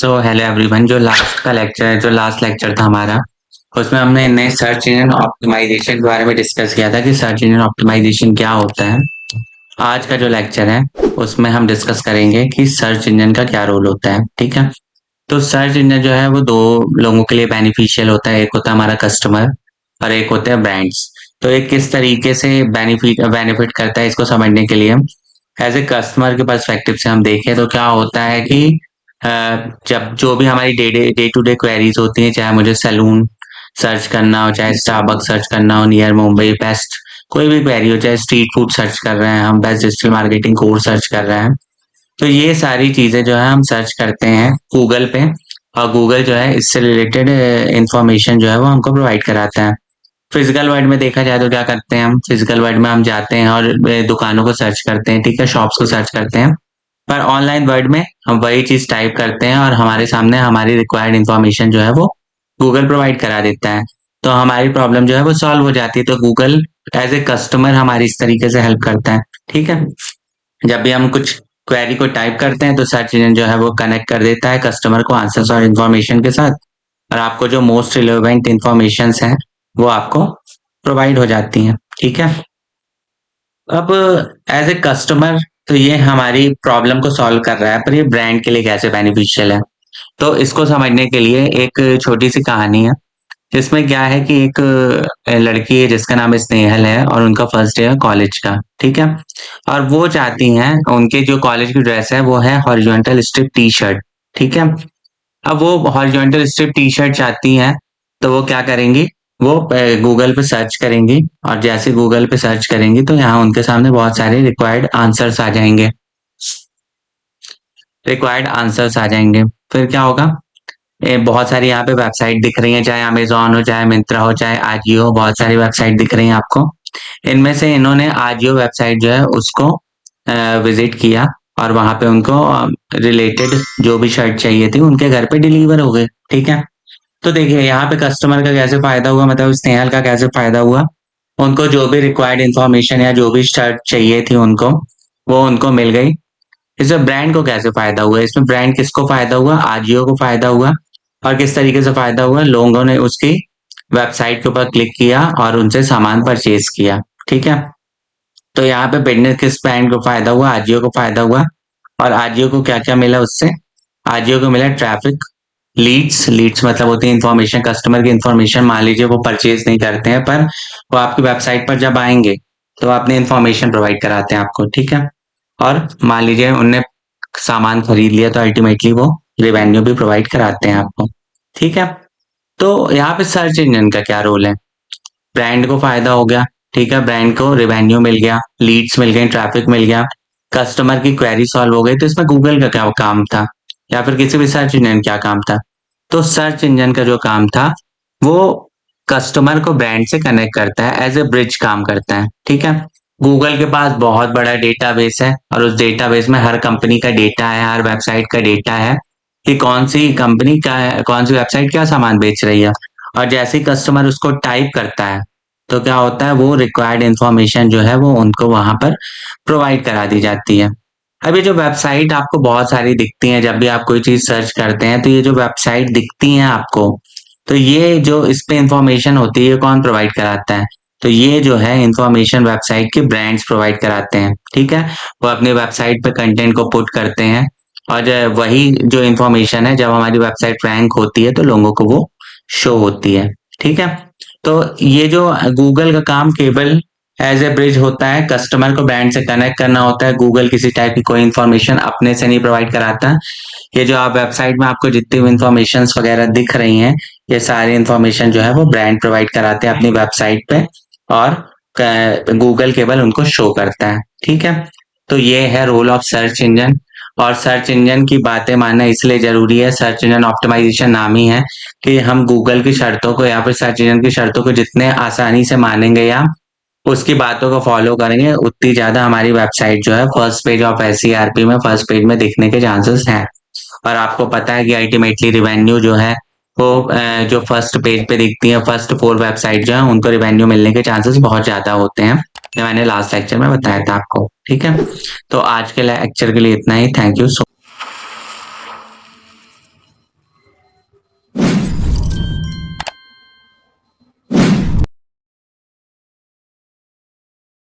So hello everyone. जो last lecture था हमारा, उसमें हमने नए सर्च इंजन ऑप्टिमाइजेशन के बारे में डिस्कस किया था कि सर्च इंजन ऑप्टिमाइजेशन क्या होता है। आज का जो लेक्चर है उसमें हम डिस्कस करेंगे कि सर्च इंजन का क्या रोल होता है। ठीक है। तो सर्च इंजन जो है वो दो लोगों के लिए बेनिफिशियल होता है। एक होता है हमारा कस्टमर और एक होते हैं ब्रांड्स। तो एक किस तरीके से बेनिफिट करता है, इसको समझने के लिए एज ए कस्टमर के पर्सपेक्टिव से हम देखें तो क्या होता है कि अ, जब जो भी हमारी डे टू डे क्वेरीज होती हैं, चाहे मुझे सैलून सर्च करना हो, चाहे स्टारबक्स सर्च करना हो नियर मुंबई, बेस्ट कोई भी क्वेरी हो, चाहे स्ट्रीट फूड सर्च कर रहे हैं हम, best digital marketing course search कर रहे हैं, तो ये सारी चीजें जो है हम सर्च करते हैं गूगल पे। और गूगल जो है इससे रिलेटेड इंफॉर्मेशन जो है वो हमको प्रोवाइड कराता है। फिजिकल वर्ल्ड में देखा जाए तो क्या करते हैं हम, फिजिकल वर्ल्ड में हम जाते हैं और दुकानों को सर्च करते हैं, ठीक है, शॉप्स को सर्च करते हैं। पर ऑनलाइन वर्ल्ड में हम वही चीज टाइप करते हैं और हमारे सामने हमारी रिक्वायर्ड इंफॉर्मेशन जो है वो गूगल प्रोवाइड करा देता है। तो हमारी प्रॉब्लम जो है वो सॉल्व हो जाती है। तो गूगल एज ए कस्टमर हमारी इस तरीके से हेल्प करता है। ठीक है। जब भी हम कुछ क्वेरी को टाइप करते हैं तो सर्च इंजन जो है वो कनेक्ट कर देता है कस्टमर को आंसर्स और इन्फॉर्मेशन के साथ, और आपको जो मोस्ट रिलेवेंट इंफॉर्मेशन हैं वो आपको प्रोवाइड हो जाती हैं। ठीक है। अब एज ए कस्टमर तो ये हमारी प्रॉब्लम को सॉल्व कर रहा है, पर ये ब्रांड के लिए कैसे बेनिफिशियल है, तो इसको समझने के लिए एक छोटी सी कहानी है। जिसमें क्या है कि एक लड़की है जिसका नाम स्नेहल है और उनका फर्स्ट डे है कॉलेज का। ठीक है। और वो चाहती हैं, उनके जो कॉलेज की ड्रेस है वो है हॉरिजॉन्टल स्ट्रिप टी शर्ट। ठीक है। अब वो हॉरिजॉन्टल स्ट्रिप टी शर्ट चाहती हैं, तो वो क्या करेंगी, वो गूगल पे सर्च करेंगी, और जैसे गूगल पे सर्च करेंगी तो यहाँ उनके सामने बहुत सारे रिक्वायर्ड आंसर्स आ जाएंगे। फिर क्या होगा, बहुत सारी यहाँ पे वेबसाइट दिख रही है, चाहे अमेजोन हो, चाहे मिंत्रा हो, चाहे आजियो हो, बहुत सारी वेबसाइट दिख रही है आपको। इनमें से इन्होंने आजियो वेबसाइट जो है उसको विजिट किया, और वहां पे उनको रिलेटेड जो भी शर्ट चाहिए थी उनके घर पे डिलीवर हो गए। ठीक है। तो देखिए यहाँ पे कस्टमर का कैसे फायदा हुआ, मतलब स्नेहल का कैसे फायदा हुआ। उनको जो भी रिक्वायर्ड इन्फॉर्मेशन या जो भी शर्ट चाहिए थी उनको, वो उनको मिल गई। इसमें ब्रांड को कैसे फायदा हुआ, इसमें ब्रांड किसको फायदा हुआ, आजियो को फायदा हुआ। और किस तरीके से फायदा हुआ, लोगों ने उसकी वेबसाइट के ऊपर क्लिक किया और उनसे सामान परचेज किया। ठीक है। तो यहाँ पे बिजनेस किस ब्रांड को फायदा हुआ, आजियो को फायदा हुआ। और आजियो को क्या क्या मिला उससे, आजियो को मिला ट्रैफिक, लीड्स मतलब होती है इन्फॉर्मेशन, कस्टमर की इन्फॉर्मेशन। मान लीजिए वो परचेज नहीं करते हैं, पर वो आपकी वेबसाइट पर जब आएंगे तो अपनी इन्फॉर्मेशन प्रोवाइड कराते हैं आपको। ठीक है। और मान लीजिए उनने सामान खरीद लिया तो अल्टीमेटली वो रिवेन्यू भी प्रोवाइड कराते हैं आपको। ठीक है। तो यहाँ पे सर्च इंजन का क्या रोल है, ब्रांड को फायदा हो गया। ठीक है, ब्रांड को रिवेन्यू मिल गया, लीड्स मिल गए, ट्रैफिक मिल गया, कस्टमर की क्वेरी सॉल्व हो गई। तो इसमें गूगल का क्या काम था, या फिर किसी भी सर्च इंजन क्या काम था। तो सर्च इंजन का जो काम था वो कस्टमर को ब्रांड से कनेक्ट करता है, एज ए ब्रिज काम करता है। ठीक है। गूगल के पास बहुत बड़ा डेटाबेस है, और उस डेटाबेस में हर कंपनी का डेटा है, हर वेबसाइट का डेटा है कि कौन सी कंपनी का, कौन सी वेबसाइट क्या सामान बेच रही है। और जैसे ही कस्टमर उसको टाइप करता है तो क्या होता है, वो रिक्वायर्ड इंफॉर्मेशन जो है वो उनको वहां पर प्रोवाइड करा दी जाती है। अब ये जो वेबसाइट आपको बहुत सारी दिखती हैं, जब भी आप कोई चीज सर्च करते हैं तो ये जो वेबसाइट दिखती हैं आपको, तो ये जो इस पे इंफॉर्मेशन होती है ये कौन प्रोवाइड कराता है, तो ये जो है इंफॉर्मेशन वेबसाइट के ब्रांड्स प्रोवाइड कराते हैं। ठीक है। वो अपनी वेबसाइट पे कंटेंट को पुट करते हैं, और वही जो इंफॉर्मेशन है जब हमारी वेबसाइट रैंक होती है तो लोगों को वो शो होती है। ठीक है। तो ये जो गूगल का काम केवल एज ए ब्रिज होता है, कस्टमर को ब्रांड से कनेक्ट करना होता है। गूगल किसी टाइप की कोई इन्फॉर्मेशन अपने से नहीं प्रोवाइड कराता। ये जो आप वेबसाइट में आपको जितनी भी इंफॉर्मेशन वगैरह दिख रही हैं, ये सारी इंफॉर्मेशन जो है वो ब्रांड प्रोवाइड कराते हैं अपनी वेबसाइट पे, और गूगल केवल उनको शो करता है। ठीक है। तो ये है रोल ऑफ सर्च इंजन। और सर्च इंजन की बातें मानना इसलिए जरूरी है, सर्च इंजन ऑप्टिमाइजेशन नाम ही है कि हम गूगल की शर्तों को या फिर सर्च इंजन की शर्तों को जितने आसानी से मानेंगे या उसकी बातों को फॉलो करेंगे, उतनी ज्यादा हमारी वेबसाइट जो है फर्स्ट पेज ऑफ एसईआरपी में फर्स्ट पेज में दिखने के चांसेस हैं। और आपको पता है कि अल्टीमेटली रिवेन्यू जो है वो जो फर्स्ट पेज पे दिखती है, फर्स्ट 4 वेबसाइट जो है उनको रिवेन्यू मिलने के चांसेस बहुत ज्यादा होते हैं। ये मैंने लास्ट लेक्चर में बताया था आपको। ठीक है। तो आज के लेक्चर के लिए इतना ही। Thank you so